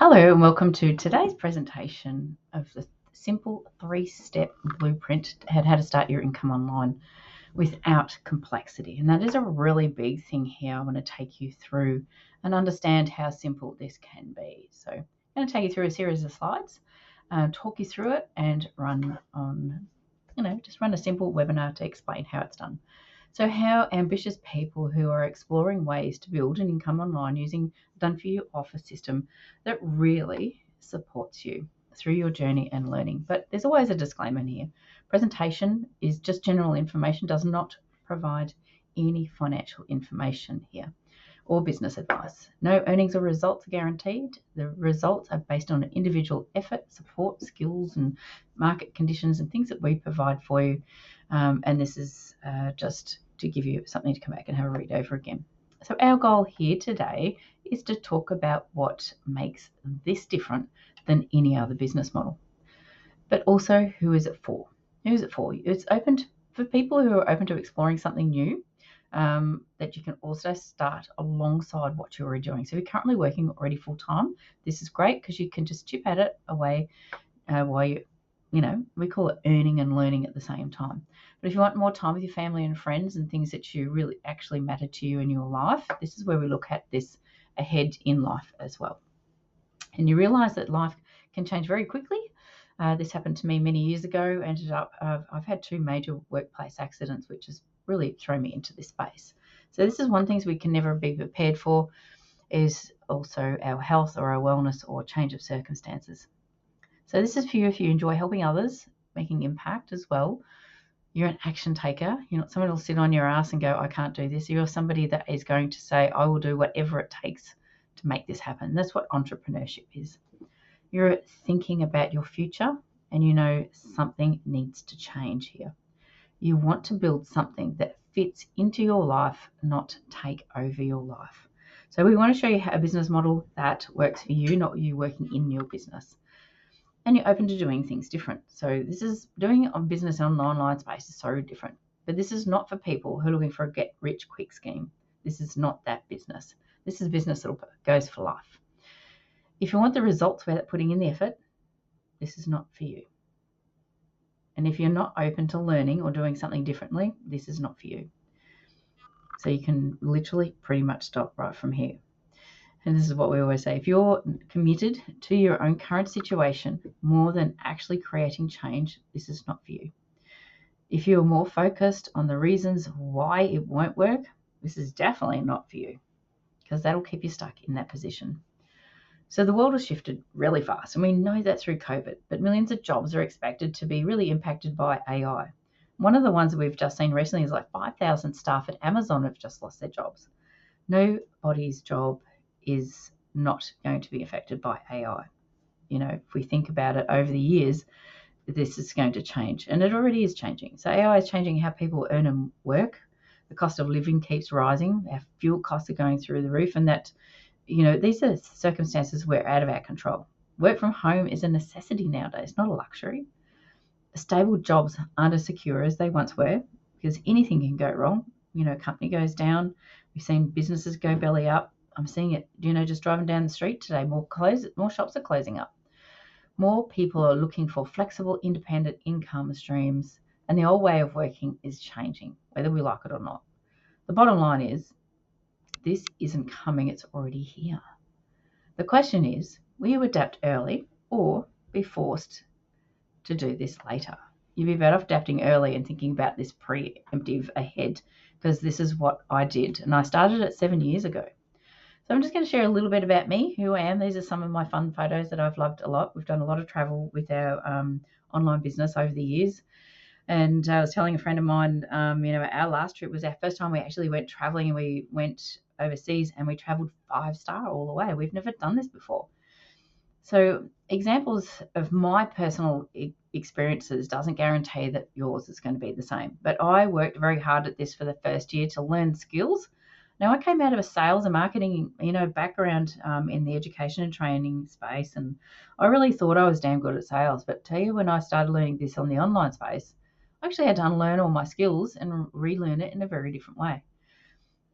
Hello and welcome to today's presentation of the simple 3-step blueprint at how to start your income online without complexity. And that is a really big thing here. I want to take you through and understand how simple this can be. So I'm going to take you through a series of slides, talk you through it and run a simple webinar to explain how it's done. So how ambitious people who are exploring ways to build an income online using a done-for-you offer system that really supports you through your journey and learning. But there's always a disclaimer here. Presentation is just general information, does not provide any financial information here or business advice. No earnings or results are guaranteed. The results are based on individual effort, support, skills, and market conditions and things that we provide for you. And this is just to give you something to come back and have a read over again. So our goal here today is to talk about what makes this different than any other business model. But also, who is it for? Who is it for? It's open for people who are open to exploring something new, that you can also start alongside what you're already doing. So if you're currently working already full time, this is great because you can just chip at it away while we call it earning and learning at the same time. But if you want more time with your family and friends and things that you really actually matter to you in your life, this is where we look at this ahead in life as well. And you realize that life can change very quickly. This happened to me many years ago. I've had 2 major workplace accidents, which has really thrown me into this space. So this is one thing we can never be prepared for, is also our health or our wellness or change of circumstances. So this is for you if you enjoy helping others, making impact as well. You're an action taker. You're not someone who'll sit on your ass and go, I can't do this. You're somebody that is going to say, I will do whatever it takes to make this happen. That's what entrepreneurship is. You're thinking about your future and you know something needs to change here. You want to build something that fits into your life, not take over your life. So we want to show you a business model that works for you, not you working in your business. And you're open to doing things different. So this is doing a business on the online space is so different. But this is not for people who are looking for a get rich quick scheme. This is not that business. This is business that goes for life. If you want the results without putting in the effort, this is not for you. And if you're not open to learning or doing something differently, this is not for you. So you can literally pretty much stop right from here. And this is what we always say. If you're committed to your own current situation more than actually creating change, this is not for you. If you're more focused on the reasons why it won't work, this is definitely not for you, because that'll keep you stuck in that position. So the world has shifted really fast, and we know that through COVID, but millions of jobs are expected to be really impacted by AI. One of the ones that we've just seen recently is like 5,000 staff at Amazon have just lost their jobs. Nobody's job is not going to be affected by AI. If we think about it over the years, this is going to change, and it already is changing. So AI is changing how people earn and work. The cost of living keeps rising. Our fuel costs are going through the roof, and that these are circumstances we're out of our control. Work from home is a necessity nowadays, not a luxury. Stable jobs aren't as secure as they once were, because anything can go wrong. A company goes down. We've seen businesses go belly up. I'm seeing it, just driving down the street today. More shops are closing up. More people are looking for flexible, independent income streams, and the old way of working is changing, whether we like it or not. The bottom line is, this isn't coming, it's already here. The question is, will you adapt early or be forced to do this later? You'd be better off adapting early and thinking about this preemptive ahead, because this is what I did, and I started it 7 years ago. So I'm just going to share a little bit about me, who I am. These are some of my fun photos that I've loved a lot. We've done a lot of travel with our online business over the years. And I was telling a friend of mine, our last trip was our first time we actually went traveling, and we went overseas and we traveled 5-star all the way. We've never done this before. So examples of my personal experiences doesn't guarantee that yours is going to be the same. But I worked very hard at this for the first year to learn skills. Now, I came out of a sales and marketing, background in the education and training space, and I really thought I was damn good at sales. But tell you, when I started learning this on the online space, I actually had to unlearn all my skills and relearn it in a very different way.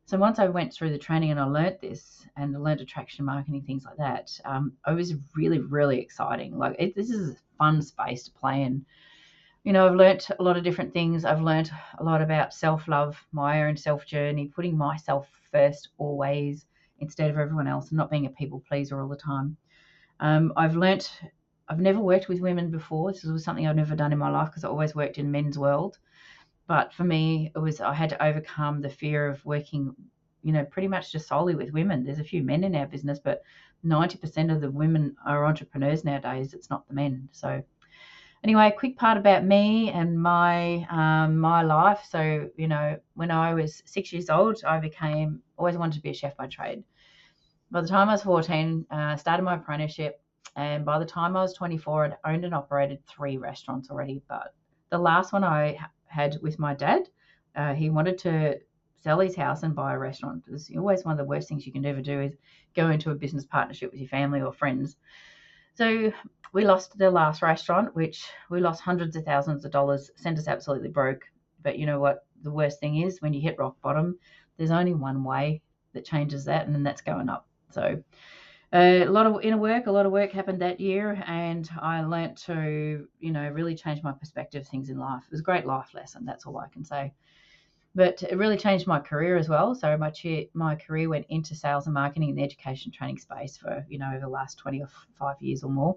So once I went through the training and I learnt this and I learnt attraction marketing, things like that, it was really, really exciting. This is a fun space to play in. I've learnt a lot of different things. I've learnt a lot about self-love, my own self-journey, putting myself first always instead of everyone else, and not being a people pleaser all the time. I've never worked with women before. This was something I've never done in my life because I always worked in men's world. But for me, I had to overcome the fear of working, pretty much just solely with women. There's a few men in our business, but 90% of the women are entrepreneurs nowadays. It's not the men. So anyway, a quick part about me and my life. So, when I was 6 years old, always wanted to be a chef by trade. By the time I was 14, started my apprenticeship, and by the time I was 24, I'd owned and operated 3 restaurants already. But the last one I had with my dad, he wanted to sell his house and buy a restaurant. It's always one of the worst things you can ever do is go into a business partnership with your family or friends. So we lost the last restaurant, which we lost hundreds of thousands of dollars, sent us absolutely broke. But you know what? The worst thing is when you hit rock bottom, there's only one way that changes that, and then that's going up. So a lot of work happened that year, and I learnt to, really change my perspective of things in life. It was a great life lesson. That's all I can say. But it really changed my career as well. So my career went into sales and marketing in the education training space for, over the last 25 years or more.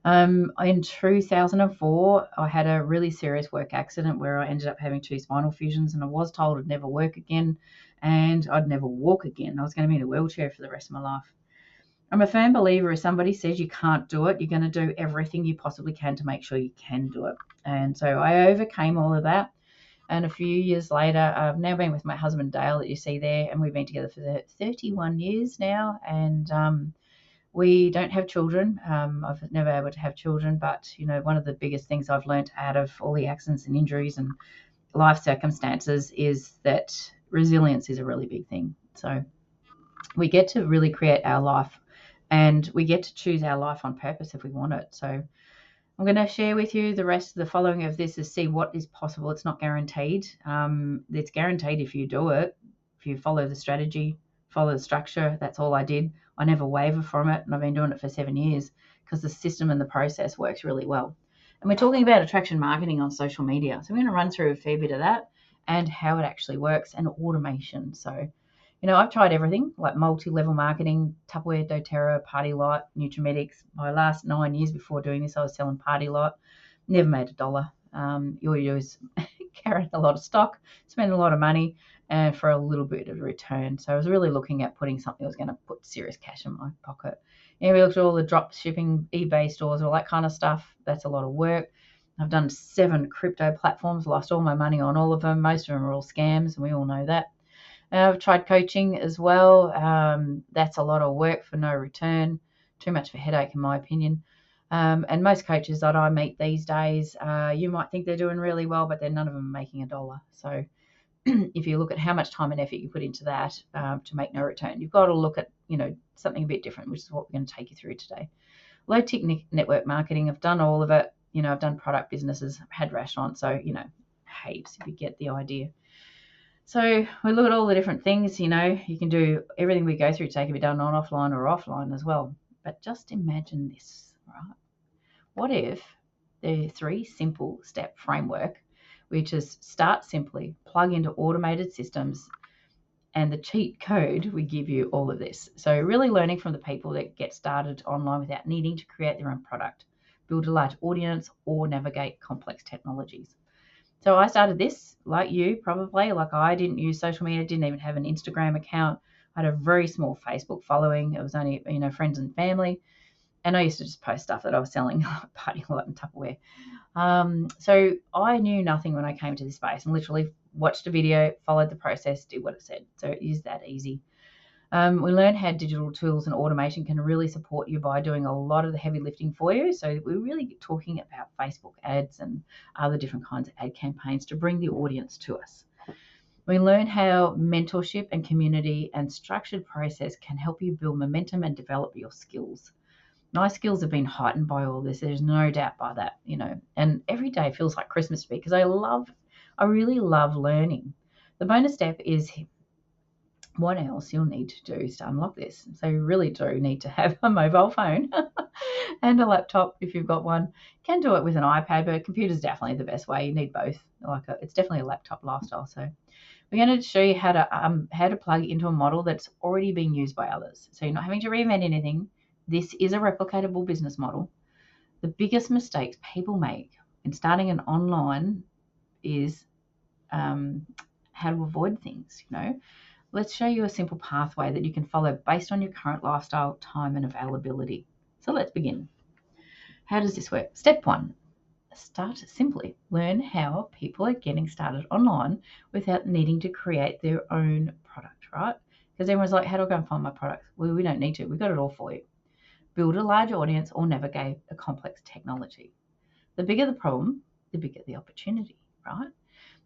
In 2004, I had a really serious work accident where I ended up having 2 spinal fusions, and I was told I'd never work again and I'd never walk again. I was going to be in a wheelchair for the rest of my life. I'm a firm believer if somebody says you can't do it, you're going to do everything you possibly can to make sure you can do it. And so I overcame all of that. And a few years later, I've now been with my husband, Dale, that you see there, and we've been together for 31 years now. And we don't have children. I've never been able to have children, but, one of the biggest things I've learned out of all the accidents and injuries and life circumstances is that resilience is a really big thing. So we get to really create our life, and we get to choose our life on purpose if we want it. So I'm going to share with you the rest of the following of this is see what is possible. It's not guaranteed. It's guaranteed if you do it, if you follow the strategy, follow the structure. That's all I did. I never waver from it, and I've been doing it for 7 years because the system and the process works really well. And we're talking about attraction marketing on social media. So we're going to run through a fair bit of that and how it actually works, and automation. So I've tried everything like multi-level marketing, Tupperware, doTERRA, Party Light, Nutrimetics. My last 9 years before doing this, I was selling Party Light. Never made $1. All you do is carry a lot of stock, spend a lot of money, and for a little bit of return. So I was really looking at putting something that was going to put serious cash in my pocket. We looked at all the drop shipping, eBay stores, all that kind of stuff. That's a lot of work. I've done 7 crypto platforms, lost all my money on all of them. Most of them are all scams, and we all know that. I've tried coaching as well. That's a lot of work for no return. Too much of a headache, in my opinion. And most coaches that I meet these days, you might think they're doing really well, but none of them are making $1. So if you look at how much time and effort you put into that to make no return, you've got to look at, something a bit different, which is what we're going to take you through today. Low tick network marketing. I've done all of it. I've done product businesses, I've had restaurants, so, heaps if you get the idea. So we look at all the different things, you can do everything we go through today can be done on offline or offline as well. But just imagine this, right? What if the 3 simple step framework, which is start simply, plug into automated systems, and the cheat code, we give you all of this. So really learning from the people that get started online without needing to create their own product, build a large audience, or navigate complex technologies. So I started this like you probably, like I didn't use social media, didn't even have an Instagram account. I had a very small Facebook following. It was only, friends and family. And I used to just post stuff that I was selling, Party Light and Tupperware. So I knew nothing when I came to this space and literally watched a video, followed the process, did what it said. So it is that easy. We learned how digital tools and automation can really support you by doing a lot of the heavy lifting for you. So we're really talking about Facebook ads and other different kinds of ad campaigns to bring the audience to us. We learn how mentorship and community and structured process can help you build momentum and develop your skills. My skills have been heightened by all this. There's no doubt by that, and every day feels like Christmas to me because I really love learning. The bonus step is what else you'll need to do is to unlock this. So you really do need to have a mobile phone and a laptop if you've got one. You can do it with an iPad, but a computer's definitely the best way. You need both. It's definitely a laptop lifestyle. So we're going to show you how to plug into a model that's already being used by others. So you're not having to reinvent anything. This is a replicatable business model. The biggest mistakes people make in starting an online is how to avoid things, Let's show you a simple pathway that you can follow based on your current lifestyle, time, and availability. So let's begin. How does this work? Step 1, start simply. Learn how people are getting started online without needing to create their own product, right? Because everyone's like, how do I go and find my product? Well, we don't need to. We've got it all for you. Build a large audience or navigate a complex technology. The bigger the problem, the bigger the opportunity, right?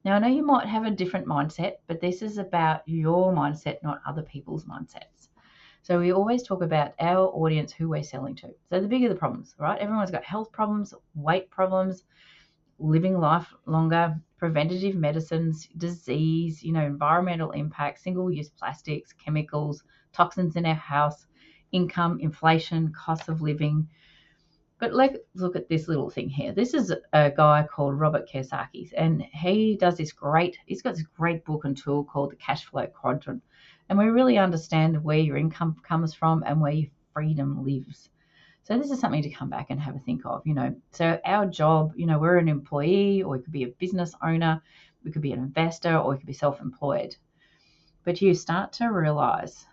Now, I know you might have a different mindset, but this is about your mindset, not other people's mindsets. So we always talk about our audience, who we're selling to. So the bigger the problems, right? Everyone's got health problems, weight problems, living life longer, preventative medicines, disease, environmental impact, single-use plastics, chemicals, toxins in our house, income, inflation, cost of living. But let's look at this little thing here. This is a guy called Robert Kiyosaki, and he's got this great book and tool called the Cash Flow Quadrant. And we really understand where your income comes from and where your freedom lives. So this is something to come back and have a think of, So our job, we're an employee, or we could be a business owner, we could be an investor, or we could be self-employed. But you start to realize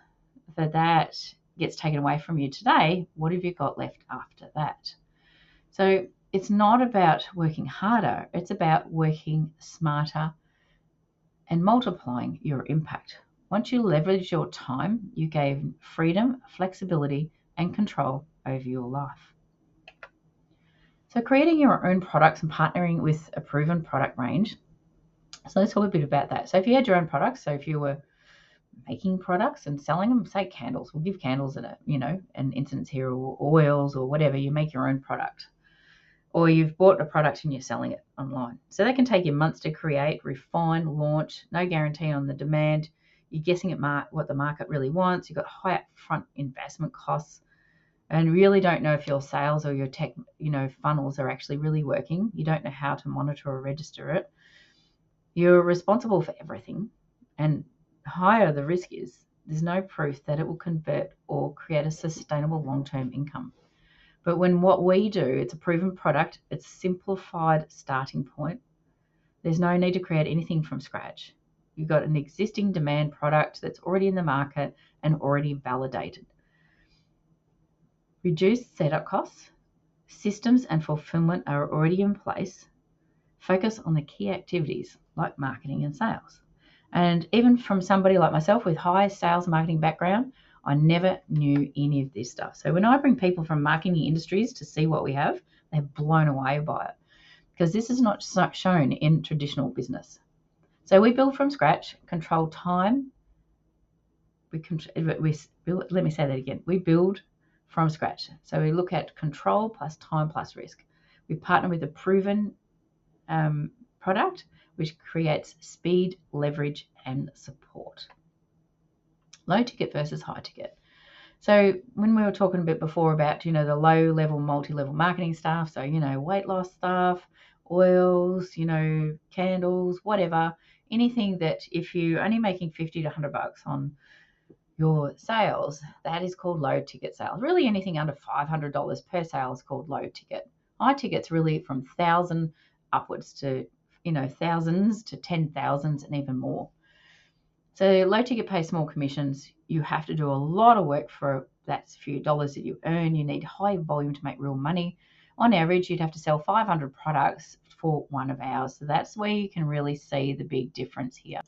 that gets taken away from you today. What have you got left after that? So it's not about working harder. It's about working smarter and multiplying your impact. Once you leverage your time, you gain freedom, flexibility, and control over your life. So creating your own products and partnering with a proven product range. So let's talk a bit about that. So if you had your own products, so if you were making products and selling them, say candles, we'll give candles an instance here, or oils or whatever, you make your own product. Or you've bought a product and you're selling it online. So that can take you months to create, refine, launch, no guarantee on the demand. You're guessing at what the market really wants. You've got high upfront investment costs and really don't know if your sales or your tech, funnels are actually really working. You don't know how to monitor or register it. You're responsible for everything, and higher the risk is, there's no proof that it will convert or create a sustainable long-term income. But when what we do, it's a proven product, it's a simplified starting point. There's no need to create anything from scratch. You've got an existing demand product that's already in the market and already validated. Reduced setup costs, systems and fulfillment are already in place. Focus on the key activities like marketing and sales. And even from somebody like myself with high sales marketing background, I never knew any of this stuff. So when I bring people from marketing industries to see what we have, they're blown away by it, because this is not shown in traditional business. So we build from scratch, control time. Let me say that again. We build from scratch. So we look at control plus time plus risk. We partner with a proven product, which creates speed, leverage, and support. Low ticket versus high ticket. So when we were talking a bit before about, the low level, multi-level marketing stuff, so, weight loss stuff, oils, candles, whatever, anything that if you're only making $50 to $100 on your sales, that is called low ticket sales. Really anything under $500 per sale is called low ticket. High ticket's really from 1,000 upwards to, thousands to 10,000s and even more. So low ticket pays small commissions. You have to do a lot of work for that few dollars that you earn. You need high volume to make real money. On average, you'd have to sell 500 products for 1 of ours. So that's where you can really see the big difference here.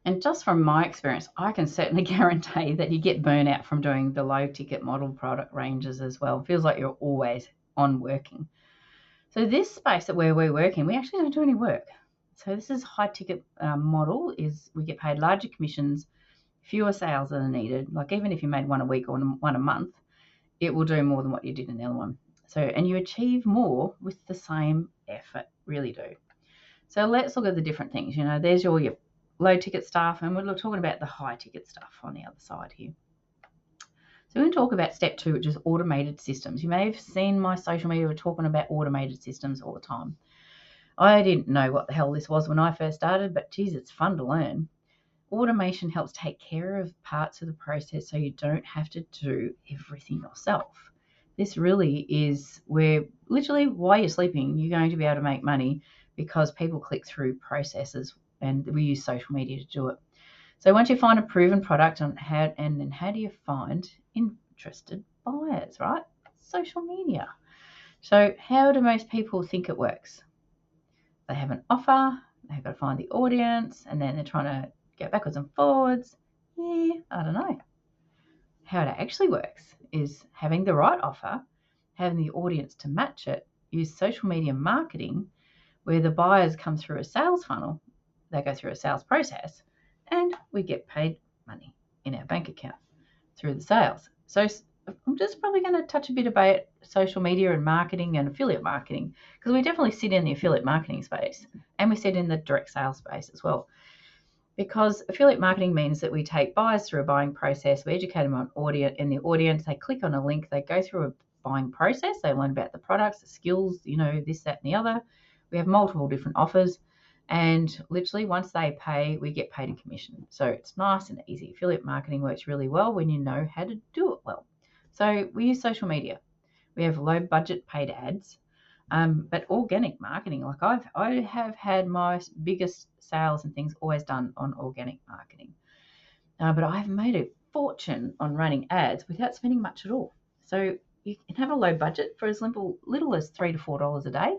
And just from my experience, I can certainly guarantee that you get burnout from doing the low ticket model product ranges as well. It feels like you're always on working. So this space that where we're working, we actually don't do any work. So this is high ticket model, is we get paid larger commissions, fewer sales than are needed. Like even if you made 1 a week or 1 a month, it will do more than what you did in the other one. So, and you achieve more with the same effort, really do. So let's look at the different things. There's your low ticket stuff, and we're talking about the high ticket stuff on the other side here. So we're going to talk about step 2, which is automated systems. You may have seen my social media, we're talking about automated systems all the time. I didn't know what the hell this was when I first started, but geez, it's fun to learn. Automation helps take care of parts of the process so you don't have to do everything yourself. This really is where literally while you're sleeping, you're going to be able to make money because people click through processes, and we use social media to do it. So once you find a proven product, how do you find interested buyers, right? Social media. So how do most people think it works? They have an offer, they've got to find the audience, and then they're trying to go backwards and forwards. Yeah, I don't know. How it actually works is having the right offer, having the audience to match it, use social media marketing where the buyers come through a sales funnel, they go through a sales process, and we get paid money in our bank account through the sales. So I'm just probably going to touch a bit about social media and marketing and affiliate marketing, because we definitely sit in the affiliate marketing space and we sit in the direct sales space as well. Because affiliate marketing means that we take buyers through a buying process, we educate them on audience, in the audience, they click on a link, they go through a buying process, they learn about the products, the skills, this, that, and the other. We have multiple different offers, and literally once they pay, we get paid a commission. So it's nice and easy. Affiliate marketing works really well when you know how to do it well. So we use social media. We have low budget paid ads, but organic marketing. Like I have had my biggest sales and things always done on organic marketing. But I've made a fortune on running ads without spending much at all. So you can have a low budget for as little as $3 to $4 a day,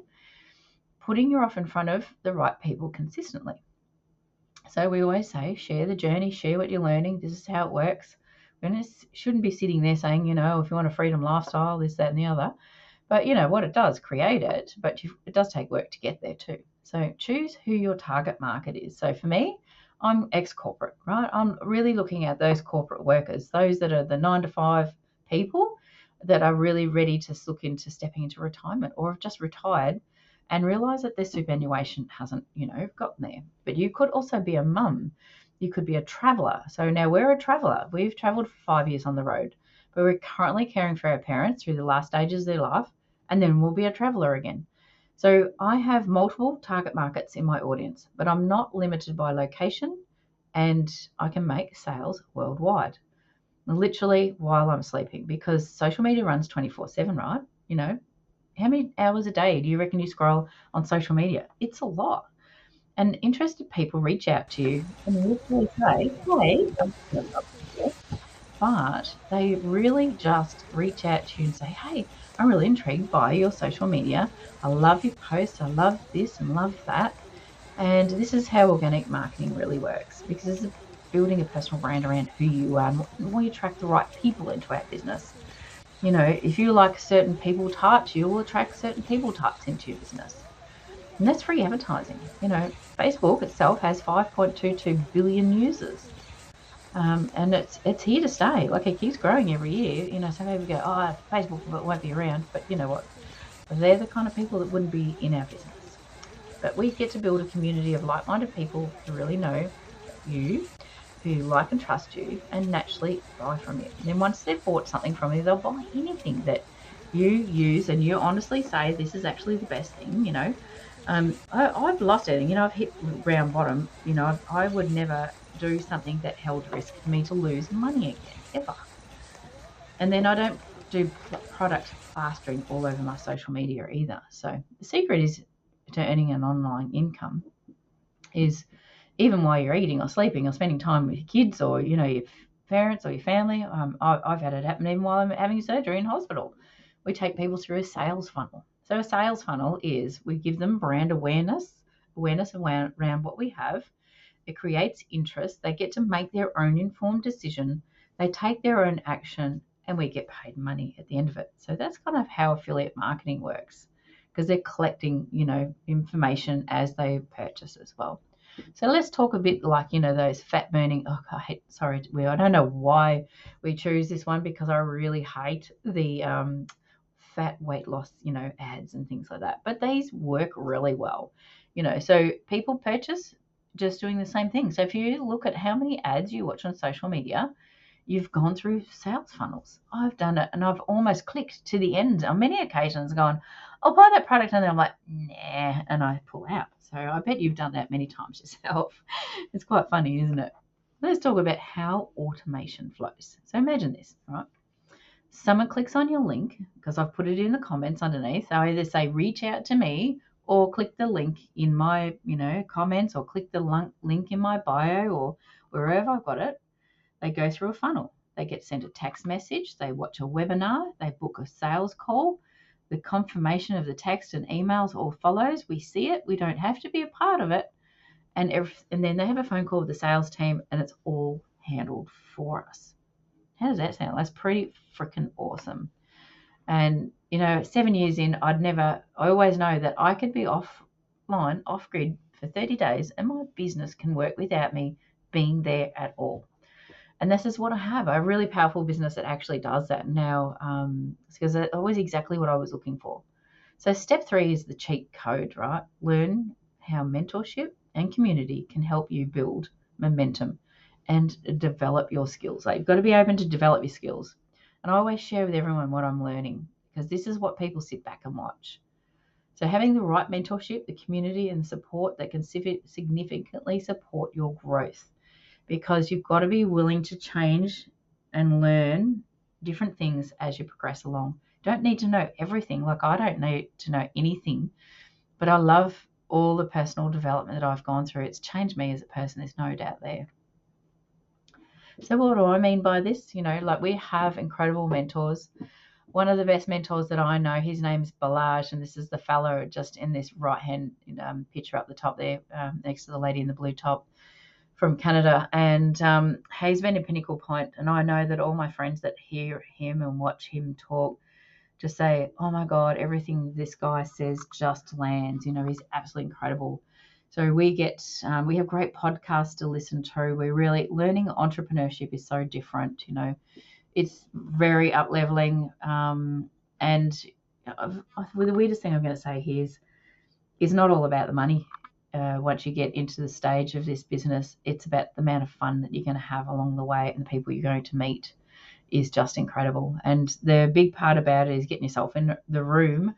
putting your offer in front of the right people consistently. So we always say, share the journey, share what you're learning. This is how it works. We shouldn't be sitting there saying, if you want a freedom lifestyle, this, that, and the other. But what it does, create it, but it does take work to get there too. So choose who your target market is. So for me, I'm ex-corporate, right? I'm really looking at those corporate workers, those that are the 9 to 5 people that are really ready to look into stepping into retirement or have just retired and realise that their superannuation hasn't, gotten there. But you could also be a mum. You could be a traveller. So now we're a traveller. We've travelled for 5 years on the road, but we're currently caring for our parents through the last stages of their life, and then we'll be a traveller again. So I have multiple target markets in my audience, but I'm not limited by location, and I can make sales worldwide, literally while I'm sleeping, because social media runs 24/7, right? How many hours a day do you reckon you scroll on social media? It's a lot. And interested people reach out to you and literally say, hey, but they really just reach out to you and say, hey, I'm really intrigued by your social media. I love your posts. I love this and love that. And this is how organic marketing really works, because it's building a personal brand around who you are and we attract the right people into our business. If you like certain people types, you will attract certain people types into your business. And that's free advertising. Facebook itself has 5.22 billion users. And it's here to stay. Like, it keeps growing every year. Some people go, Facebook won't be around. But you know what? They're the kind of people that wouldn't be in our business. But we get to build a community of like-minded people who really know you, who like and trust you, and naturally buy from you. And then once they've bought something from you, they'll buy anything that you use and you honestly say, this is actually the best thing, I've lost anything. I've hit round bottom. I would never do something that held risk for me to lose money again, ever. And then I don't do product plastering all over my social media either. So the secret is to earning an online income is, even while you're eating or sleeping or spending time with your kids or, your parents or your family. I've had it happen even while I'm having surgery in hospital. We take people through a sales funnel. So a sales funnel is, we give them brand awareness around what we have. It creates interest. They get to make their own informed decision. They take their own action, and we get paid money at the end of it. So that's kind of how affiliate marketing works, because they're collecting, information as they purchase as well. So let's talk a bit like, those fat burning. I don't know why we choose this one, because I really hate the fat weight loss, ads and things like that. But these work really well, so people purchase just doing the same thing. So if you look at how many ads you watch on social media, you've gone through sales funnels. I've done it, and I've almost clicked to the end on many occasions, going, I'll buy that product, and then I'm like, nah, and I pull out. So I bet you've done that many times yourself. It's quite funny, isn't it? Let's talk about how automation flows. So imagine this, right? Someone clicks on your link, because I've put it in the comments underneath. I either say reach out to me, or click the link in my comments, or click the link in my bio, or wherever I've got it. They go through a funnel. They get sent a text message, they watch a webinar, they book a sales call. The confirmation of the text and emails all follows. We see it. We don't have to be a part of it. And then they have a phone call with the sales team, and it's all handled for us. How does that sound? That's pretty freaking awesome. And 7 years in, I always know that I could be offline, off grid for 30 days, and my business can work without me being there at all. And this is what I have, a really powerful business that actually does that now, because it was exactly what I was looking for. So step 3 is the cheat code, right? Learn how mentorship and community can help you build momentum and develop your skills. Like, you've got to be open to develop your skills. And I always share with everyone what I'm learning, because this is what people sit back and watch. So having the right mentorship, the community, and the support that can significantly support your growth, because you've got to be willing to change and learn different things as you progress along. Don't need to know everything. Like, I don't need to know anything, but I love all the personal development that I've gone through. It's changed me as a person. There's no doubt there. So what do I mean by this? Like, we have incredible mentors. One of the best mentors that I know, his name's Balaj, and this is the fellow just in this right-hand picture up the top there, next to the lady in the blue top, from Canada. And he's been in Pinnacle Point, and I know that all my friends that hear him and watch him talk just say, oh my God, everything this guy says just lands. He's absolutely incredible. So we have great podcasts to listen to. We're really learning. Entrepreneurship is so different. It's very up-leveling. And the weirdest thing I'm going to say here is not all about the money. Once you get into the stage of this business, it's about the amount of fun that you're going to have along the way, and the people you're going to meet is just incredible. And the big part about it is getting yourself in the room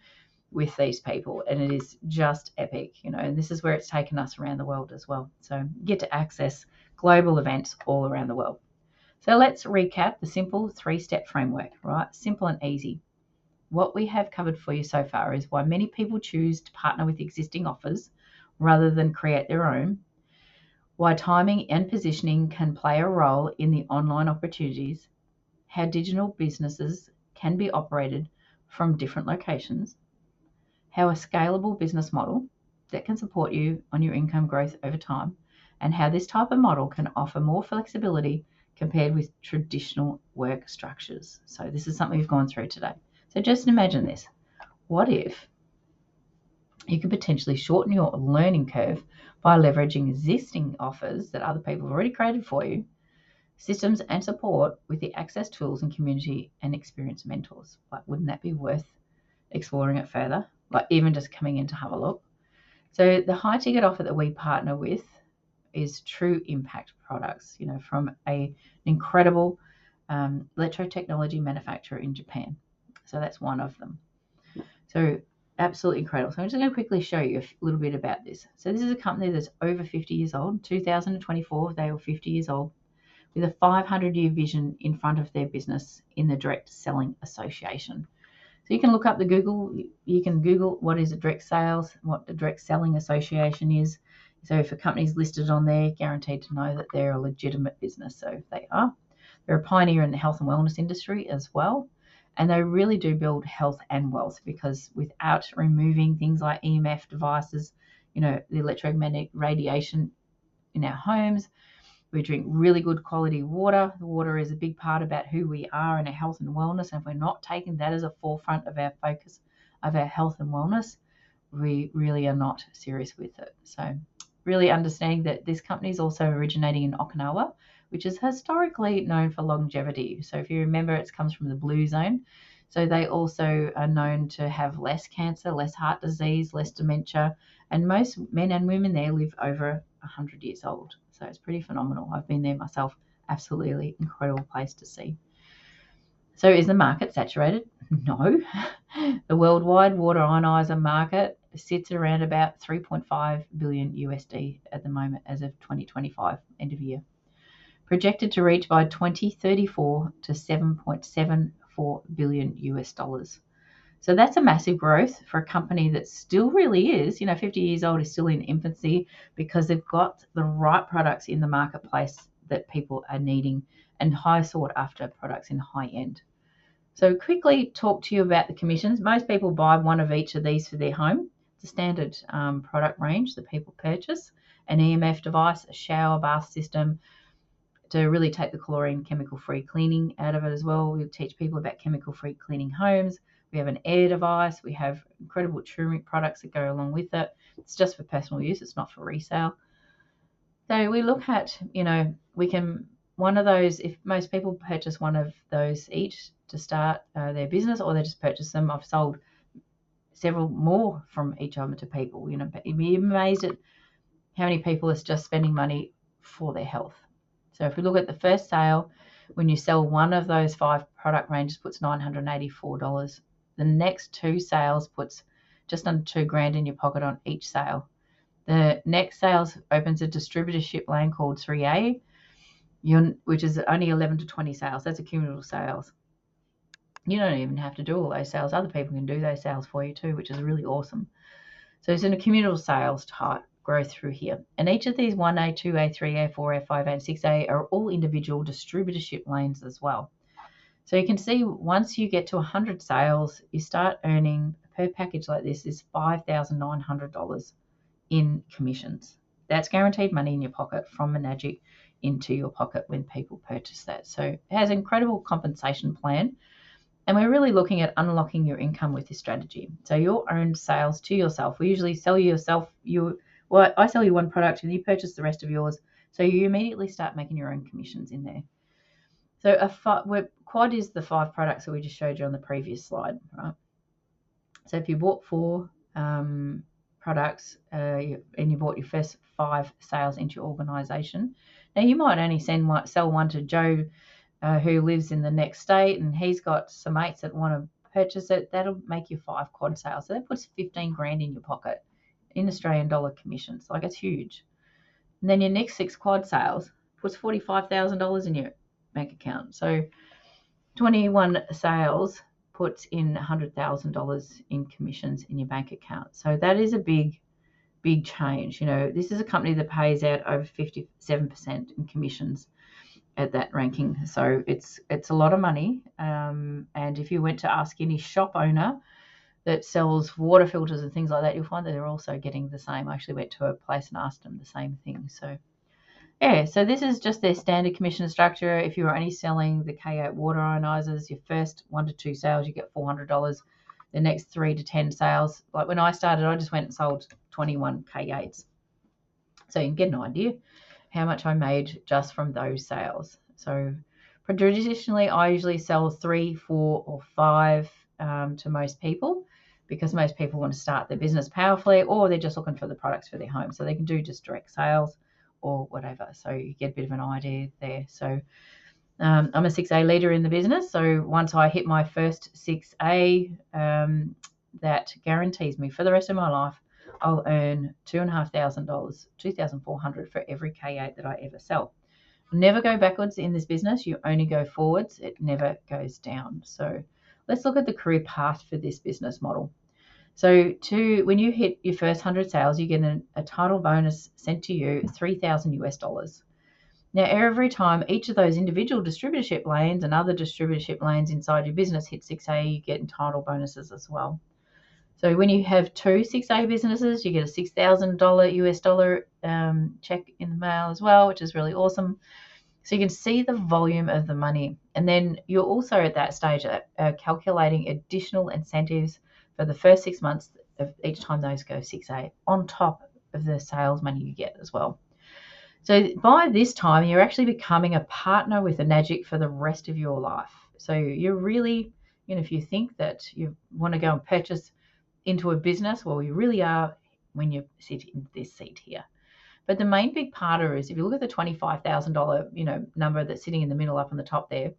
with these people, and it is just epic, and this is where it's taken us around the world as well. So you get to access global events all around the world. So let's recap the simple 3-step framework, right? Simple and easy. What we have covered for you so far is why many people choose to partner with existing offers rather than create their own, why timing and positioning can play a role in the online opportunities, how digital businesses can be operated from different locations, how a scalable business model that can support you on your income growth over time, and how this type of model can offer more flexibility compared with traditional work structures. So this is something we've gone through today. So just imagine this. What if you could potentially shorten your learning curve by leveraging existing offers that other people have already created for you, systems and support, with the access, tools, and community and experienced mentors? Like, wouldn't that be worth exploring it further? Like, even just coming in to have a look. So the high ticket offer that we partner with is True Impact Products, from an incredible electrotechnology manufacturer in Japan. So that's one of them. So absolutely incredible. So I'm just going to quickly show you a little bit about this. So this is a company that's over 50 years old. 2024, they were 50 years old, with a 500-year vision in front of their business in the Direct Selling Association. So you can look up you can Google what is a direct sales, what the Direct Selling Association is. So if a company's listed on there, guaranteed to know that they're a legitimate business. So if they are, they're a pioneer in the health and wellness industry as well. And they really do build health and wealth, because without removing things like EMF devices, the electromagnetic radiation in our homes, we drink really good quality water. The water is a big part about who we are and our health and wellness. And if we're not taking that as a forefront of our focus of our health and wellness, we really are not serious with it. So really understanding that this company is also originating in Okinawa, which is historically known for longevity. So if you remember, it comes from the blue zone. So they also are known to have less cancer, less heart disease, less dementia, and most men and women there live over 100 years old. So it's pretty phenomenal. I've been there myself. Absolutely incredible place to see. So is the market saturated? No. The worldwide water ionizer market sits at around about 3.5 billion USD at the moment as of 2025, end of year. Projected to reach by 2034 to 7.74 billion US dollars. So that's a massive growth for a company that still really is, 50 years old, is still in infancy, because they've got the right products in the marketplace that people are needing, and high sought after products in high end. So quickly talk to you about the commissions. Most people buy one of each of these for their home. It's a standard product range that people purchase: an EMF device, a shower bath system to really take the chlorine chemical-free cleaning out of it as well. We teach people about chemical-free cleaning homes. We have an air device. We have incredible turmeric products that go along with it. It's just for personal use. It's not for resale. So we look at, one of those, if most people purchase one of those each to start their business, or they just purchase them. I've sold several more from each of them to people. But you'd be amazed at how many people are just spending money for their health. So if we look at the first sale, when you sell one of those 5 product ranges, puts $984. The next 2 sales puts just under $2,000 in your pocket on each sale. The next sales opens a distributorship lane called 3A, which is only 11 to 20 sales. That's cumulative sales. You don't even have to do all those sales. Other people can do those sales for you too, which is really awesome. So it's in a cumulative sales type growth through here. And each of these 1A, 2A, 3A, 4A, 5A, and 6A are all individual distributorship lanes as well. So you can see once you get to 100 sales, you start earning, per package like this, is $5,900 in commissions. That's guaranteed money in your pocket from Menagic into your pocket when people purchase that. So it has an incredible compensation plan. And we're really looking at unlocking your income with this strategy. So your own sales to yourself. We usually sell yourself, I sell you one product and you purchase the rest of yours. So you immediately start making your own commissions in there. So quad is the 5 products that we just showed you on the previous slide, right? So if you bought 4 products and you bought your first 5 sales into your organization, now you might only sell one to Joe who lives in the next state, and he's got some mates that want to purchase it. That'll make you 5 quad sales. So that puts $15,000 in your pocket in Australian dollar commissions. Like, it's huge. And then your next 6 quad sales puts $45,000 in your bank account. So 21 sales puts in $100,000 in commissions in your bank account. So that is a big change. This is a company that pays out over 57% in commissions at that ranking. So it's a lot of money. And if you went to ask any shop owner that sells water filters and things like that, you'll find that they're also getting the same. I actually went to a place and asked them the same thing. So so this is just their standard commission structure. If you're only selling the K8 water ionizers, your first 1 to 2 sales, you get $400. The next 3 to 10 sales, like when I started, I just went and sold 21 K8s. So you can get an idea how much I made just from those sales. So traditionally, I usually sell 3, 4, or 5 to most people, because most people want to start their business powerfully, or they're just looking for the products for their home. So they can do just direct sales or whatever. So you get a bit of an idea there. So I'm a 6A leader in the business. So once I hit my first 6A, that guarantees me for the rest of my life, I'll earn $2,500, $2,400 for every K8 that I ever sell. Never go backwards in this business. You only go forwards. It never goes down. So let's look at the career path for this business model. So when you hit your first 100 sales, you get a title bonus sent to you, $3,000. Now, every time each of those individual distributorship lanes and other distributorship lanes inside your business hit 6A, you get title bonuses as well. So when you have 2 6A businesses, you get a $6,000 check in the mail as well, which is really awesome. So you can see the volume of the money. And then you're also at that stage calculating additional incentives for the first 6 months of each time those go 6A, on top of the sales money you get as well. So by this time, you're actually becoming a partner with Enagic for the rest of your life. So you're really, if you think that you want to go and purchase into a business, well, you really are when you sit in this seat here. But the main big parter is if you look at the $25,000, number that's sitting in the middle up on the top there,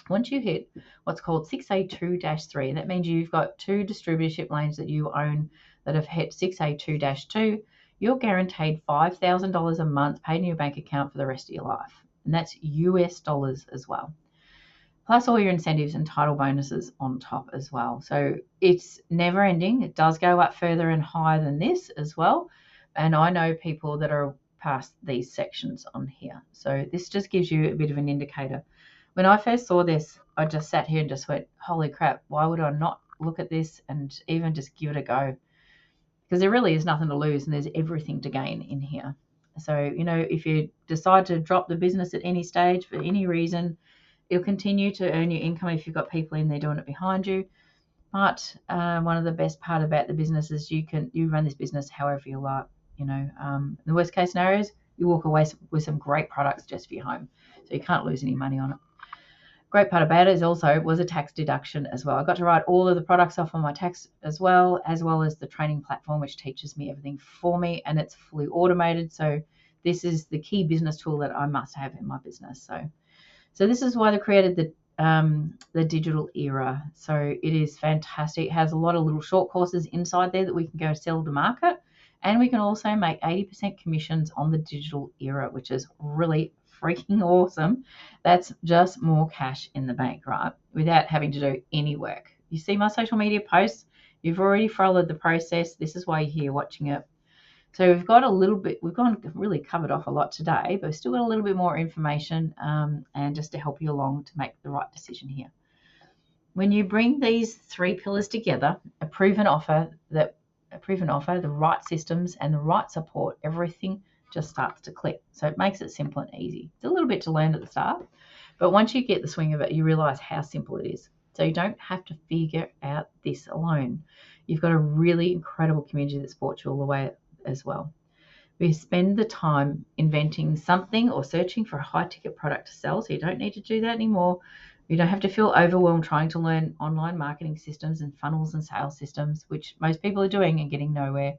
once you hit what's called 6A2-3, that means you've got 2 distributorship lanes that you own that have hit 6A2-2, you're guaranteed $5,000 a month paid in your bank account for the rest of your life. And that's US dollars as well. Plus all your incentives and title bonuses on top as well. So it's never ending. It does go up further and higher than this as well. And I know people that are past these sections on here. So this just gives you a bit of an indicator. When I first saw this, I just sat here and just went, holy crap, why would I not look at this and even just give it a go? Because there really is nothing to lose and there's everything to gain in here. So, if you decide to drop the business at any stage for any reason, it'll continue to earn you income if you've got people in there doing it behind you. But one of the best part about the business is you run this business however you like. The worst case scenarios, you walk away with some great products just for your home. So you can't lose any money on it. Great part about it is also was a tax deduction as well. I got to write all of the products off on my tax as well as the training platform, which teaches me everything for me, and it's fully automated. So this is the key business tool that I must have in my business. So this is why they created the digital era. So it is fantastic. It has a lot of little short courses inside there that we can go sell to market, and we can also make 80% commissions on the digital era, which is really freaking awesome. That's just more cash in the bank, right? Without having to do any work. You see my social media posts, you've already followed the process. This is why you're here watching it. So we've really covered off a lot today, but we've still got a little bit more information and just to help you along to make the right decision here. When you bring these 3 pillars together, a proven offer, the right systems and the right support, everything just starts to click. So it makes it simple and easy. It's a little bit to learn at the start, but once you get the swing of it, you realize how simple it is. So you don't have to figure out this alone. You've got a really incredible community that supports you all the way as well. We spend the time inventing something or searching for a high ticket product to sell, so you don't need to do that anymore. You don't have to feel overwhelmed trying to learn online marketing systems and funnels and sales systems, which most people are doing and getting nowhere.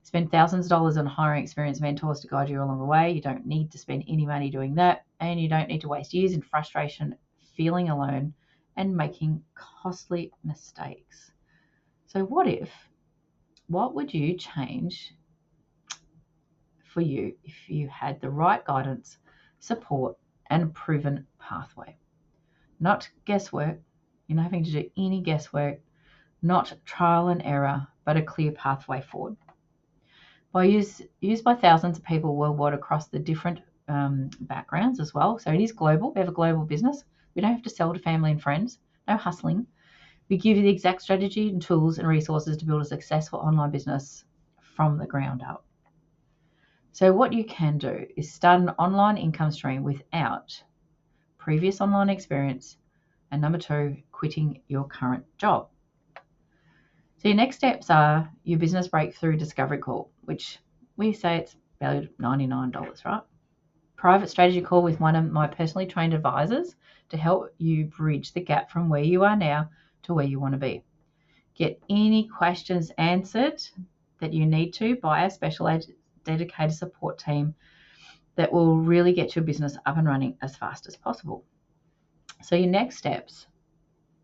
Spend thousands of dollars on hiring experienced mentors to guide you along the way. You don't need to spend any money doing that, and you don't need to waste years in frustration, feeling alone, and making costly mistakes. So what would you change for you if you had the right guidance, support, and proven pathway? Not guesswork. You're not having to do any guesswork, not trial and error, but a clear pathway forward. Used by thousands of people worldwide across the different backgrounds as well. So it is global. We have a global business. We don't have to sell to family and friends. No hustling. We give you the exact strategy and tools and resources to build a successful online business from the ground up. So what you can do is start an online income stream without previous online experience, and number 2, quitting your current job. So your next steps are your business breakthrough discovery call, which we say it's valued at $99, right? Private strategy call with one of my personally trained advisors to help you bridge the gap from where you are now to where you want to be. Get any questions answered that you need to by a specialized dedicated support team that will really get your business up and running as fast as possible. So your next steps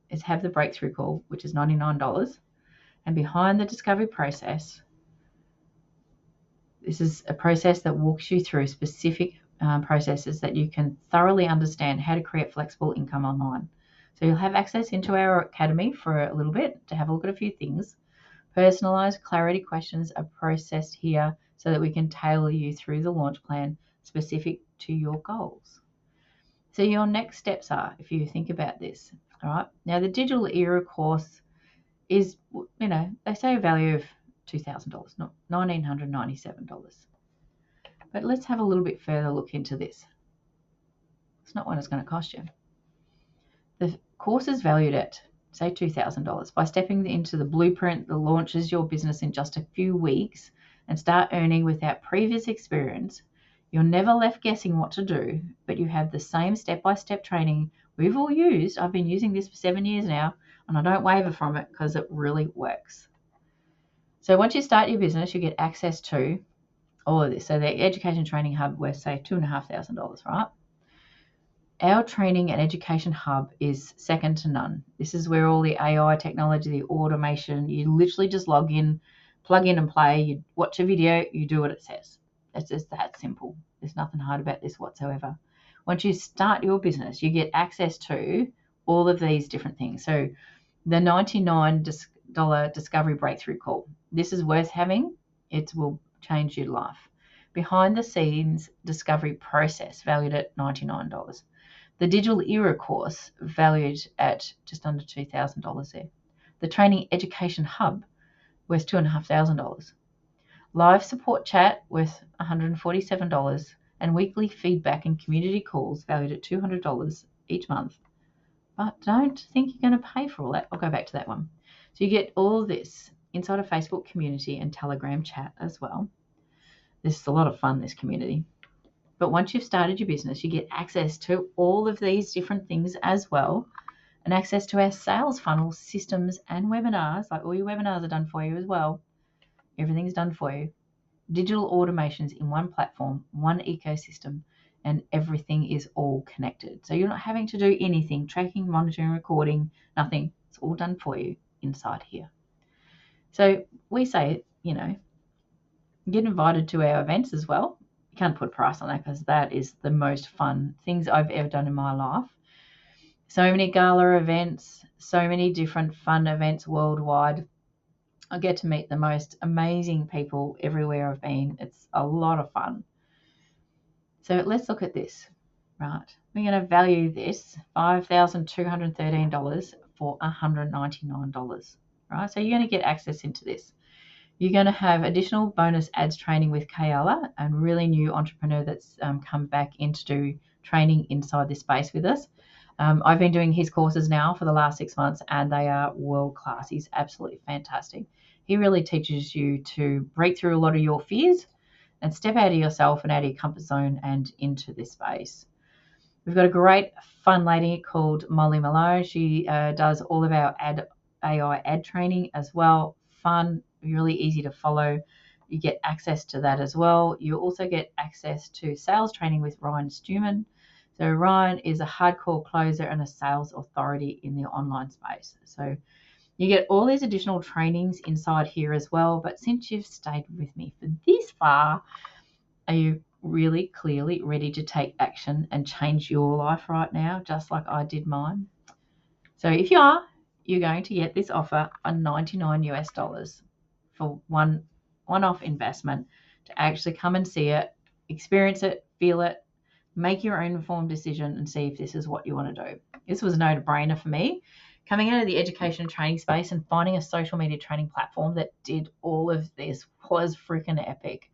is have the breakthrough call, which is $99. And behind the discovery process, this is a process that walks you through specific processes that you can thoroughly understand how to create flexible income online. So you'll have access into our academy for a little bit to have a look at a few things. Personalized clarity questions are processed here so that we can tailor you through the launch plan specific to your goals. So your next steps are, if you think about this, all right. Now the digital era course is, they say a value of $2,000, not $1,997. But let's have a little bit further look into this. It's not what it's going to cost you. The course is valued at, say, $2,000. By stepping into the blueprint that launches your business in just a few weeks and start earning without previous experience, you're never left guessing what to do, but you have the same step-by-step training we've all used. I've been using this for 7 years now, and I don't waver from it because it really works. So once you start your business, you get access to all of this. So the Education Training Hub, we're say $2,500, right? Our training and education hub is second to none. This is where all the AI technology, the automation, you literally just log in, plug in and play, you watch a video, you do what it says. It's just that simple. There's nothing hard about this whatsoever. Once you start your business, you get access to all of these different things. So the $99 Discovery Breakthrough Call. This is worth having. It will change your life. Behind the scenes discovery process valued at $99. The Digital Era course valued at just under $2,000 there. The Training Education Hub worth $2,500. Live support chat worth $147, and weekly feedback and community calls valued at $200 each month. But don't think you're going to pay for all that. I'll go back to that one. So you get all this inside a Facebook community and Telegram chat as well. This is a lot of fun, this community. But once you've started your business, you get access to all of these different things as well, and access to our sales funnel systems and webinars. Like all your webinars are done for you as well. Everything's done for you. Digital automations in one platform, one ecosystem, and everything is all connected. So you're not having to do anything, tracking, monitoring, recording, nothing. It's all done for you inside here. So we say, get invited to our events as well. You can't put a price on that because that is the most fun things I've ever done in my life. So many gala events, so many different fun events worldwide. I get to meet the most amazing people everywhere I've been. It's a lot of fun. So let's look at this, right? We're going to value this $5,213 for $199, right? So you're going to get access into this. You're going to have additional bonus ads training with Kayala, a really new entrepreneur that's come back in to do training inside this space with us. I've been doing his courses now for the last 6 months, and they are world class. He's absolutely fantastic. He really teaches you to break through a lot of your fears and step out of yourself and out of your comfort zone and into this space. We've got a great fun lady called Molly Malone. She does all of our AI ad training as well. Fun, really easy to follow. You get access to that as well. You also get access to sales training with Ryan Stuman. So Ryan is a hardcore closer and a sales authority in the online space. So you get all these additional trainings inside here as well. But since you've stayed with me for this far, are you really clearly ready to take action and change your life right now, just like I did mine? So if you are, you're going to get this offer on $99 for one-off investment to actually come and see it, experience it, feel it, make your own informed decision and see if this is what you want to do. This was a no-brainer for me. Coming out of the education and training space and finding a social media training platform that did all of this was freaking epic.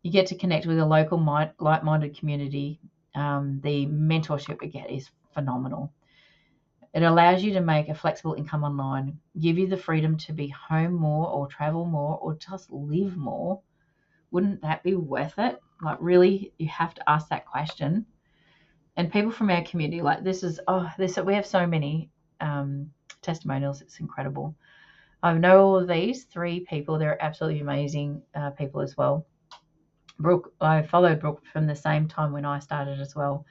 You get to connect with a local like-minded community. The mentorship we get is phenomenal. It allows you to make a flexible income online, give you the freedom to be home more or travel more or just live more. Wouldn't that be worth it? Like, really, you have to ask that question. And people from our community, like we have so many testimonials. It's incredible. I know all of these 3 people. They're absolutely amazing people as well. Brooke, I followed Brooke from the same time when I started as well.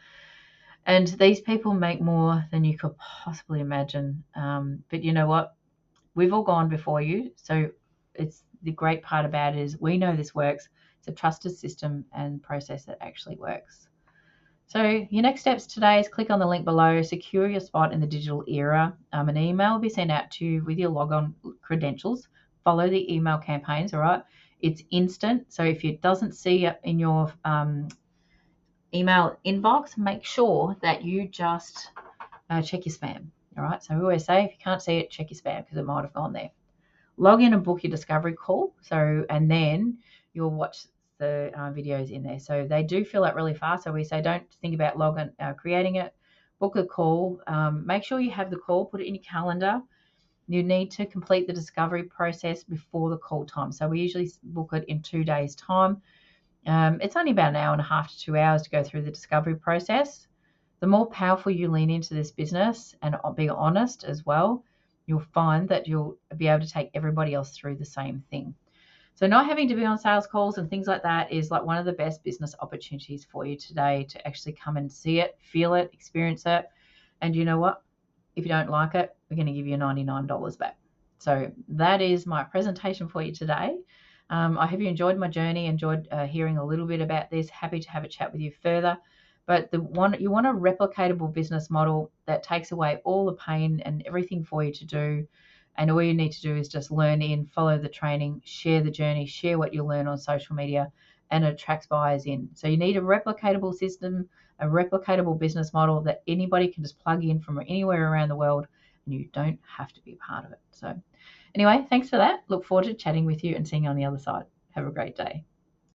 And these people make more than you could possibly imagine. But you know what? We've all gone before you. So it's the great part about it is we know this works. It's a trusted system and process that actually works. So your next steps today is click on the link below, secure your spot in the digital era. An email will be sent out to you with your logon credentials. Follow the email campaigns, all right? It's instant. So if it doesn't see it in your email inbox, make sure that you just check your spam. All right. So we always say if you can't see it, check your spam because it might have gone there. Log in and book your discovery call. And then you'll watch the videos in there. So they do fill out really fast. So we say don't think about creating it. Book a call. Make sure you have the call. Put it in your calendar. You need to complete the discovery process before the call time. So we usually book it in 2 days' time. It's only about an hour and a half to 2 hours to go through the discovery process. The more powerful you lean into this business and be honest as well, you'll find that you'll be able to take everybody else through the same thing. So not having to be on sales calls and things like that is like one of the best business opportunities for you today, to actually come and see it, feel it, experience it. And you know what? If you don't like it, we're going to give you $99 back. So that is my presentation for you today. I hope you enjoyed my journey, enjoyed hearing a little bit about this. Happy to have a chat with you further. But you want a replicatable business model that takes away all the pain and everything for you to do. And all you need to do is just learn in, follow the training, share the journey, share what you learn on social media, and it attracts buyers in. So you need a replicatable system, a replicatable business model that anybody can just plug in from anywhere around the world, and you don't have to be part of it. So anyway, thanks for that. Look forward to chatting with you and seeing you on the other side. Have a great day.